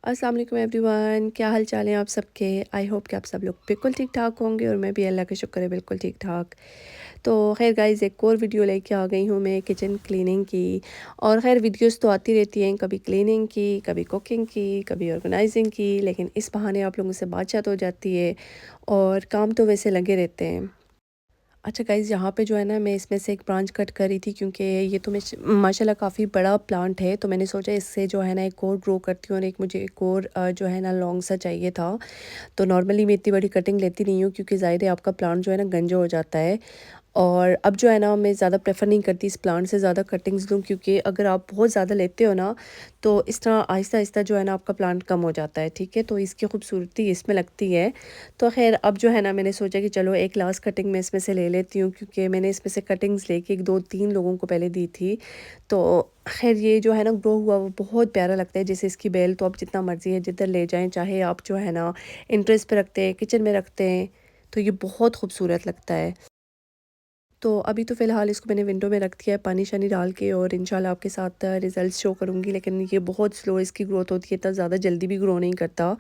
अस्सलाम वालेकुम एवरीवन, क्या हाल चाल हैं आप सबके। आई होप कि आप सब लोग बिल्कुल ठीक ठाक होंगे और मैं भी अल्लाह का शुक्र है बिल्कुल ठीक ठाक। तो खैर गाइस, एक और वीडियो लेके आ गई हूँ मैं किचन क्लीनिंग की। और खैर वीडियोस तो आती रहती हैं, कभी क्लीनिंग की, कभी कुकिंग की, कभी ऑर्गेनाइजिंग की, लेकिन इस बहाने आप लोगों से बातचीत हो जाती है और काम तो वैसे लगे रहते हैं। अच्छा गाइज़, यहाँ पे जो है ना, मैं इसमें से एक ब्रांच कट कर रही थी क्योंकि ये तो मैं माशाल्लाह काफ़ी बड़ा प्लांट है, तो मैंने सोचा इससे जो है ना एक और ग्रो करती हूँ और एक मुझे एक और जो है ना लॉन्ग सा चाहिए था। तो नॉर्मली मैं इतनी बड़ी कटिंग लेती नहीं हूँ क्योंकि ज़ाहिर है आपका प्लांट जो है ना गंजा हो जाता है। और अब जो है ना मैं ज़्यादा प्रेफर नहीं करती इस प्लांट से ज़्यादा कटिंग्स लूँ, क्योंकि अगर आप बहुत ज़्यादा लेते हो ना तो इस तरह आहिस्ता आहिस्ता जो है ना आपका प्लांट कम हो जाता है। ठीक है, तो इसकी खूबसूरती इसमें लगती है। तो खैर अब जो है ना मैंने सोचा कि चलो एक लास्ट कटिंग मैं इसमें से ले लेती हूँ, क्योंकि मैंने इसमें से कटिंग्स लेके एक दो तीन लोगों को पहले दी थी। तो खैर ये जो है ना ग्रो हुआ वो बहुत प्यारा लगता है। जैसे इसकी बेल तो आप जितना मर्जी है जिधर ले जाएं, चाहे आप जो है ना इंटरेस्ट पे रखते हैं, किचन में रखते हैं, तो ये बहुत खूबसूरत लगता है। तो अभी तो फ़िलहाल इसको मैंने विंडो में रख दिया है पानी शानी डाल के, और इंशाल्लाह आपके साथ रिज़ल्ट्स शो करूँगी। लेकिन ये बहुत स्लो इसकी ग्रोथ होती है, इतना ज़्यादा जल्दी भी ग्रो नहीं करता।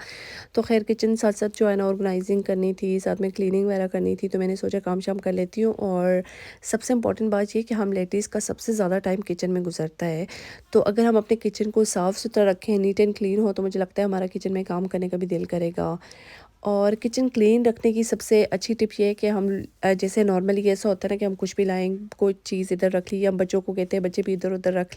तो खैर किचन साथ साथ जो है ना ऑर्गेनाइजिंग करनी थी, साथ में क्लीनिंग वगैरह करनी थी, तो मैंने सोचा काम शाम कर लेती हूँ। और सबसे इम्पॉर्टेंट बात ये कि हम लेडीज़ का सबसे ज़्यादा टाइम किचन में गुजरता है। तो अगर हम अपने किचन को साफ़ सुथरा रखें, नीट एंड क्लीन हो, तो मुझे लगता है हमारा किचन में काम करने का भी दिल करेगा। और किचन क्लीन रखने की सबसे अच्छी टिप ये है कि हम जैसे नॉर्मली ऐसा होता है ना कि हम कुछ भी लाएँ, कोई चीज़ इधर रख ली, हम बच्चों को कहते हैं बच्चे भी इधर-उधर रख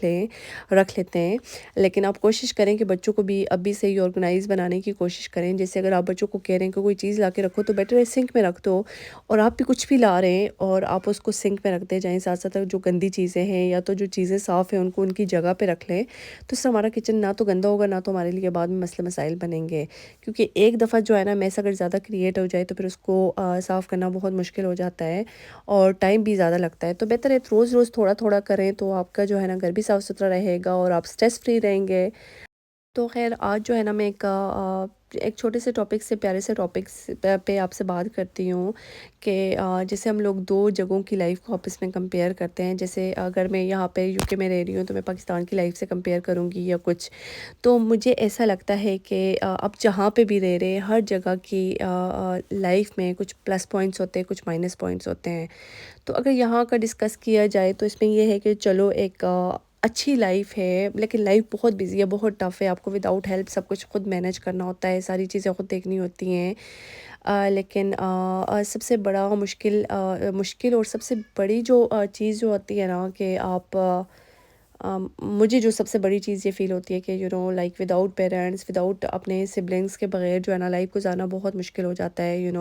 लेते हैं। लेकिन आप कोशिश करें कि बच्चों को भी अभी से ही ऑर्गेनाइज़ बनाने की कोशिश करें। जैसे अगर आप बच्चों को कह रहे हैं कि कोई चीज़ ला के रखो, तो बेटर है सिंक में रख दो। और आप भी कुछ भी ला रहे हैं और आप उसको सिंक में रखते जाएँ, साथ-साथ जो गंदी चीज़ें हैं या तो जो चीज़ें साफ़ हैं उनको उनकी जगह पे रख लें। तो इससे हमारा किचन ना तो गंदा होगा, ना तो हमारे लिए बाद में मसले मसाइल बनेंगे। क्योंकि एक दफ़ा जो है ना मैस अगर ज़्यादा क्रिएट हो जाए तो फिर उसको साफ़ करना बहुत मुश्किल हो जाता है और टाइम भी ज़्यादा लगता है। तो बेहतर है रोज़-रोज़ थोड़ा-थोड़ा करें, तो आपका जो है ना घर भी साफ़ सुथरा रहेगा और आप स्ट्रेस फ्री रहेंगे। तो ख़ैर आज जो है ना मैं एक छोटे से टॉपिक से, प्यारे से टॉपिक्स पे आपसे बात करती हूँ कि जैसे हम लोग 2 जगहों की लाइफ़ को आपस में कंपेयर करते हैं। जैसे अगर मैं यहाँ पे यूके में रह रही हूँ तो मैं पाकिस्तान की लाइफ़ से कंपेयर करूँगी या कुछ। तो मुझे ऐसा लगता है कि आप जहाँ पे भी रह रहे हैं हर जगह की लाइफ़ में कुछ प्लस पॉइंट्स होते हैं, कुछ माइनस पॉइंट्स होते हैं। तो अगर यहाँ का डिस्कस किया जाए तो इसमें ये है कि चलो एक अच्छी लाइफ है, लेकिन लाइफ बहुत बिजी है, बहुत टफ़ है। आपको विदाउट हेल्प सब कुछ खुद मैनेज करना होता है, सारी चीज़ें खुद देखनी होती हैं। लेकिन सबसे बड़ा मुश्किल और सबसे बड़ी जो चीज़ जो होती है ना कि आप मुझे जो सबसे बड़ी चीज़ ये फ़ील होती है कि लाइक विदाउट पेरेंट्स, विदाउट अपने सिबलिंग्स के बगैर जो है ना लाइफ गुजारना बहुत मुश्किल हो जाता है।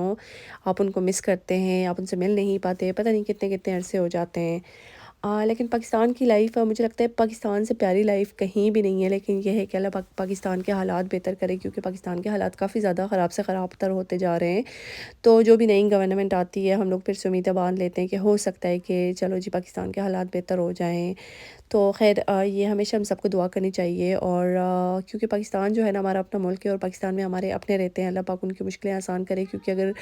आप उनको मिस करते हैं, आप उनसे मिल नहीं पाते, पता नहीं कितने कितने अरसे हो जाते हैं। लेकिन पाकिस्तान की लाइफ मुझे लगता है पाकिस्तान से प्यारी लाइफ कहीं भी नहीं है। लेकिन यह है कि अल्लाह पाकिस्तान के हालात बेहतर करे, क्योंकि पाकिस्तान के हालात काफ़ी ज़्यादा ख़राब से ख़राब तर होते जा रहे हैं। तो जो भी नई गवर्नमेंट आती है हम लोग फिर से उम्मीदें बांध लेते हैं कि हो सकता है कि चलो जी पाकिस्तान के हालात बेहतर हो जाएँ। तो ख़ैर ये हमेशा हम सबको दुआ करनी चाहिए। और क्योंकि पाकिस्तान जो है ना हमारा अपना मुल्क है और पाकिस्तान में हमारे अपने रहते हैं। अल्लाह पाक उनकी मुश्किलें आसान करे, क्योंकि अगर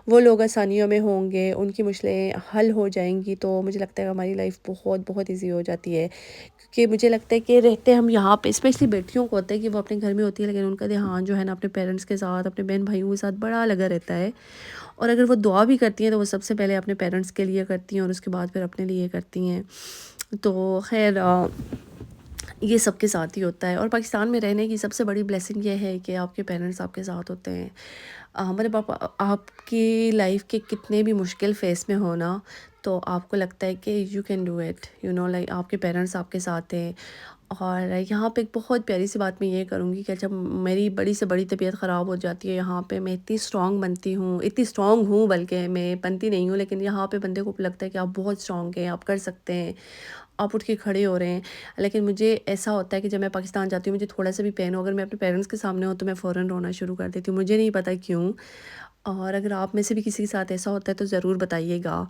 वो लोग आसानियों में होंगे, उनकी मुश्किलें हल हो जाएंगी, तो मुझे लगता है हमारी लाइफ बहुत बहुत ईजी हो जाती है। क्योंकि मुझे लगता है कि रहते हम यहाँ पे, स्पेशली बेटियों को होता है कि वो अपने घर में होती है, लेकिन उनका ध्यान जो है ना अपने पेरेंट्स के साथ, अपने बहन भाइयों के साथ बड़ा लगा रहता है। और अगर वो दुआ भी करती हैं तो वो सबसे पहले अपने पेरेंट्स के लिए करती हैं और उसके बाद फिर अपने लिए करती हैं। तो खैर ये सबके साथ ही होता है। और पाकिस्तान में रहने की सबसे बड़ी ब्लेसिंग ये है कि आपके पेरेंट्स आपके साथ होते हैं। हमारे पापा आपकी लाइफ के कितने भी मुश्किल फेस में हो ना, तो आपको लगता है कि you can do it, like आपके पेरेंट्स आपके साथ हैं। और यहाँ पे एक बहुत प्यारी सी बात मैं ये करूँगी कि जब मेरी बड़ी से बड़ी तबीयत ख़राब हो जाती है यहाँ पे, मैं इतनी स्ट्रॉन्ग बनती हूँ, इतनी स्ट्रॉन्ग हूँ, बल्कि मैं बनती नहीं हूँ, लेकिन यहाँ पे बंदे को लगता है कि आप बहुत स्ट्रॉन्ग हैं, आप कर सकते हैं, आप उठ के खड़े हो रहे हैं। लेकिन मुझे ऐसा होता है कि जब मैं पाकिस्तान जाती हूँ, मुझे थोड़ा सा भी पेन हो, अगर मैं अपने पेरेंट्स के सामने हूँ तो मैं फ़ौरन रोना शुरू कर देती हूँ, मुझे नहीं पता क्यों। और अगर आप में से भी किसी के साथ ऐसा होता है तो ज़रूर बताइएगा।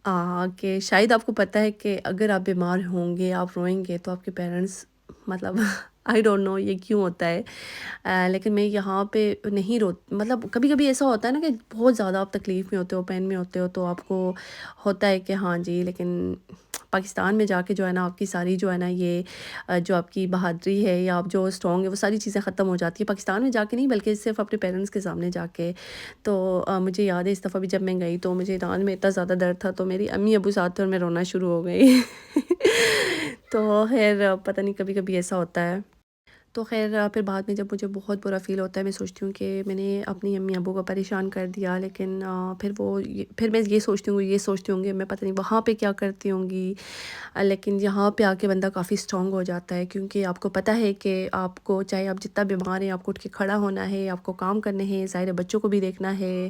कि शायद आपको पता है कि अगर आप बीमार होंगे, आप रोएंगे, तो आपके पेरेंट्स मतलब آئی ڈونٹ نو یہ کیوں ہوتا ہے، لیکن میں یہاں پہ نہیں مطلب کبھی کبھی ایسا ہوتا ہے نا کہ بہت زیادہ آپ تکلیف میں ہوتے ہو، پین میں ہوتے ہو، تو آپ کو ہوتا ہے کہ ہاں جی، لیکن پاکستان میں جا کے جو ہے نا آپ کی ساری جو ہے نا یہ جو آپ کی بہادری ہے یا آپ جو اسٹرانگ ہے وہ ساری چیزیں ختم ہو جاتی ہیں، پاکستان میں جا کے نہیں بلکہ صرف اپنے پیرنٹس کے سامنے جا کے۔ تو مجھے یاد ہے اس دفعہ بھی جب میں گئی تو مجھے دان میں اتنا زیادہ درد تھا، تو میری امی ابو ساتھ تھے اور میں رونا شروع ہو گئی تو خیر پتہ نہیں کبھی کبھی ایسا ہوتا ہے۔ تو خیر پھر بعد میں جب مجھے بہت برا فیل ہوتا ہے، میں سوچتی ہوں کہ میں نے اپنی امی ابو کو پریشان کر دیا، لیکن پھر میں یہ سوچتی ہوں کہ میں پتہ نہیں وہاں پہ کیا کرتی ہوں گی، لیکن یہاں پہ آ کے بندہ کافی اسٹرانگ ہو جاتا ہے، کیونکہ آپ کو پتہ ہے کہ آپ کو چاہے آپ جتنا بیمار ہیں آپ کو اٹھ کے کھڑا ہونا ہے، آپ کو کام کرنے ہیں، ظاہر ہے بچوں کو بھی دیکھنا ہے،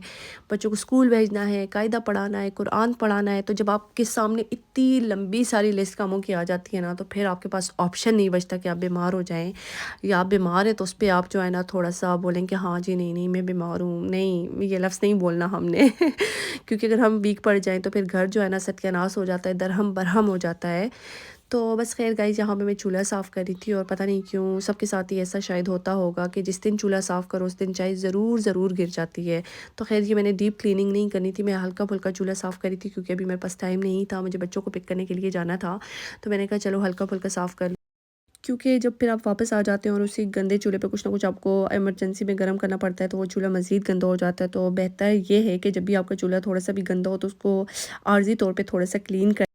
بچوں کو اسکول بھیجنا ہے، قاعدہ پڑھانا ہے، قرآن پڑھانا ہے۔ تو جب آپ کے سامنے اتنی لمبی ساری لسٹ کاموں کی آ جاتی ہے نا، تو پھر آپ کے پاس آپشن نہیں بچتا کہ آپ بیمار ہو جائیں، یا آپ بیمار ہیں تو اس پہ آپ جو ہے نا تھوڑا سا بولیں کہ ہاں جی نہیں نہیں میں بیمار ہوں، نہیں یہ لفظ نہیں بولنا ہم نے کیونکہ اگر ہم ویک پڑ جائیں تو پھر گھر جو ہے نا ستیہ ناس ہو جاتا ہے، درہم برہم ہو جاتا ہے۔ تو بس خیر گائز، یہاں پہ میں چولہا صاف کر رہی تھی، اور پتہ نہیں کیوں سب کے ساتھ ہی ایسا شاید ہوتا ہوگا کہ جس دن چولہا صاف کرو اس دن چائے ضرور گر جاتی ہے۔ تو خیر یہ میں نے ڈیپ کلیننگ نہیں کرنی تھی، میں ہلکا پھلکا چولہا صاف کری تھی، کیونکہ ابھی میرے پاس ٹائم نہیں تھا، مجھے بچوں کو پک کرنے کے لیے جانا تھا، تو میں نے کہا چلو ہلکا پھلکا صاف کر، کیونکہ جب پھر آپ واپس آ جاتے ہیں اور اسی گندے چولہے پہ کچھ نہ کچھ آپ کو ایمرجنسی میں گرم کرنا پڑتا ہے، تو وہ چولہا مزید گندا ہو جاتا ہے۔ تو بہتر یہ ہے کہ جب بھی آپ کا چولہا تھوڑا سا بھی گندا ہو تو اس کو عارضی طور پہ تھوڑا سا کلین کر،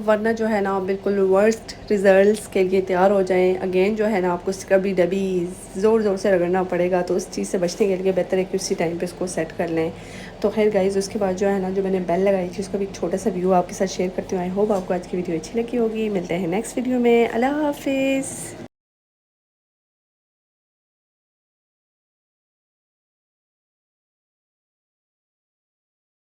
ورنہ جو ہے نا بالکل ورسٹ ریزلٹس کے لیے تیار ہو جائیں۔ اگین جو ہے نا آپ کو اسکربی ڈبی زور سے رگڑنا پڑے گا، تو اس چیز سے بچنے کے لیے بہتر ہے کہ اسی ٹائم پہ اس کو سیٹ کر لیں۔ تو خیر گائز، اس کے بعد جو ہے نا جو میں نے بیل لگائی تھی اس کا بھی ایک چھوٹا سا ویو آپ کے ساتھ شیئر کرتی ہوں۔ آئی ہوپ آپ کو آج کی ویڈیو اچھی لگی ہوگی۔ ملتے ہیں نیکسٹ ویڈیو میں، اللہ حافظ۔